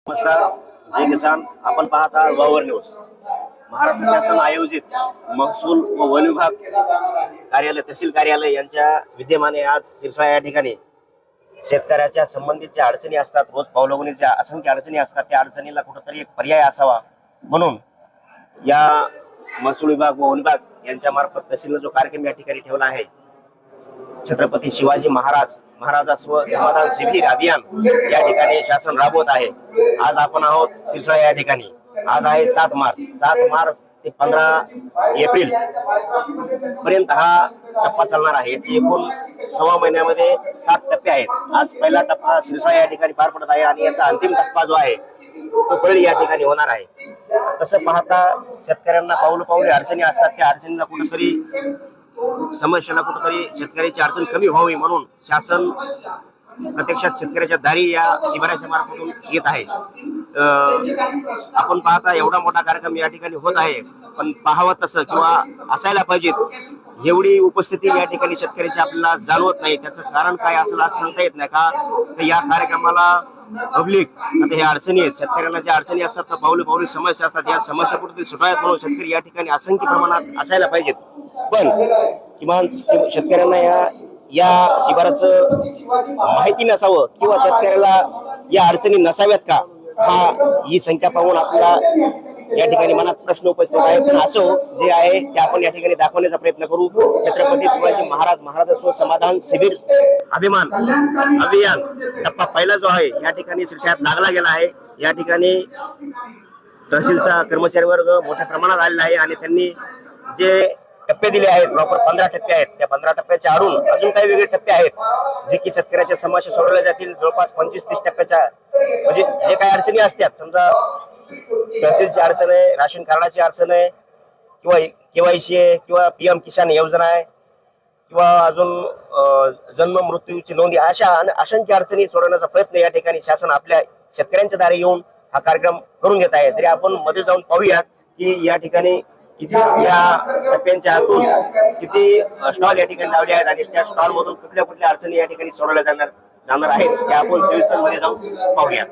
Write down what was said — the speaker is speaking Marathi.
नमस्कार. जय किसान. आपण पाहता वावर न्यूज. महाराष्ट्र शासन आयोजित महसूल व वन विभाग कार्यालय तहसील कार्यालय यांच्या विद्यमाने आज सिरसाळा या ठिकाणी शेतकऱ्याच्या संबंधित ज्या अडचणी असतात, रोज पावलोगणीच्या असंख्य अडचणी असतात, त्या अडचणीला कुठेतरी एक पर्याय असावा म्हणून या महसूल विभाग व वन विभाग यांच्या मार्फत तहसीलने जो कार्यक्रम या ठिकाणी ठेवला आहे, छत्रपती शिवाजी महाराजास्व समाधान शिबिर अभियान या ठिकाणी शासन राबवत आहे. आज आपण आहोत सिरसाळा या ठिकाणी. आज आहे 7 मार्च ते 15 एप्रिल पर्यंत हा टप्पा चालणार आहे. याची एकूण सव्वा महिन्यामध्ये 7 टप्पे आहेत. आज पहिला टप्पा सिरसाळा या ठिकाणी पार पडत आहे आणि याचा अंतिम टप्पा जो आहे तो परळी या ठिकाणी होणार आहे. तसं पाहता शेतकऱ्यांना पाऊले अडचणी असतात, त्या अडचणीला कुठेतरी समस्याला कुठेतरी शेतकऱ्याची अडचण कमी व्हावी म्हणून शासन प्रत्यक्षात शेतकऱ्याच्या दारी या शिबिराच्या मार्फतून येत आहे. आपण पाहता एवढा मोठा कार्यक्रम या ठिकाणी होत आहे, पण पाहावं तसं किंवा असायला पाहिजेत एवढी उपस्थिती या ठिकाणी शेतकऱ्याची आपल्याला जाणवत नाही. त्याचं कारण काय असेल आज सांगता येत नाही का. तर या कार्यक्रमाला पब्लिक आता ह्या अडचणी आहेत, शेतकऱ्यांना ज्या अडचणी असतात तर पावली समस्या असतात, या समस्या कुठेतरी सुटाव्यात म्हणून शेतकरी या ठिकाणी असंख्य प्रमाणात असायला पाहिजेत. पण किमान शेतकऱ्यांना या शिबिराचं माहिती नसावं किंवा शेतकऱ्याला या अडचणी नसाव्यात का, ही संख्या पाहून आपल्याला या ठिकाणी मनात प्रश्न उपस्थित आहे. पण असो जे आहे ते आपण या ठिकाणी दाखवण्याचा प्रयत्न करू. छत्रपती शिवाजी महाराजास्व समाधान शिबिर अभियान टप्पा पहिला जो आहे या ठिकाणी सिरसाळ्यात लागला गेला आहे. या ठिकाणी तहसीलचा कर्मचारी वर्ग मोठ्या प्रमाणात आलेला आहे आणि त्यांनी जे टप्पे दिले आहेत, प्रॉपर 15 टप्पे आहेत. त्या 15 टप्प्याच्या आडून अजून काही वेगळे टप्पे आहेत जे की शेतकऱ्याच्या समस्या सोडवल्या जातील. जवळपास 25-30 टप्प्याच्या म्हणजे जे काही अडचणी असतात, समजा तहसीलची अडचण आहे, राशन कार्डाची अडचण आहे किंवा KYC आहे किंवा PM किसान योजना आहे किंवा अजून जन्म मृत्यूची नोंदी, अशा असंख्य अडचणी सोडवण्याचा प्रयत्न या ठिकाणी शासन आपल्या शेतकऱ्यांच्या दारी येऊन हा कार्यक्रम करून घेत आहे. तरी आपण मध्ये जाऊन पाहूया की या ठिकाणी किती या टप्प्यांच्या हातून किती स्टॉल या ठिकाणी लावले आहेत आणि त्या स्टॉल मधून कुठल्या अडचणी या ठिकाणी सोडवल्या जाणार आहेत, त्या आपण सविस्तर मध्ये जाऊन पाहूया.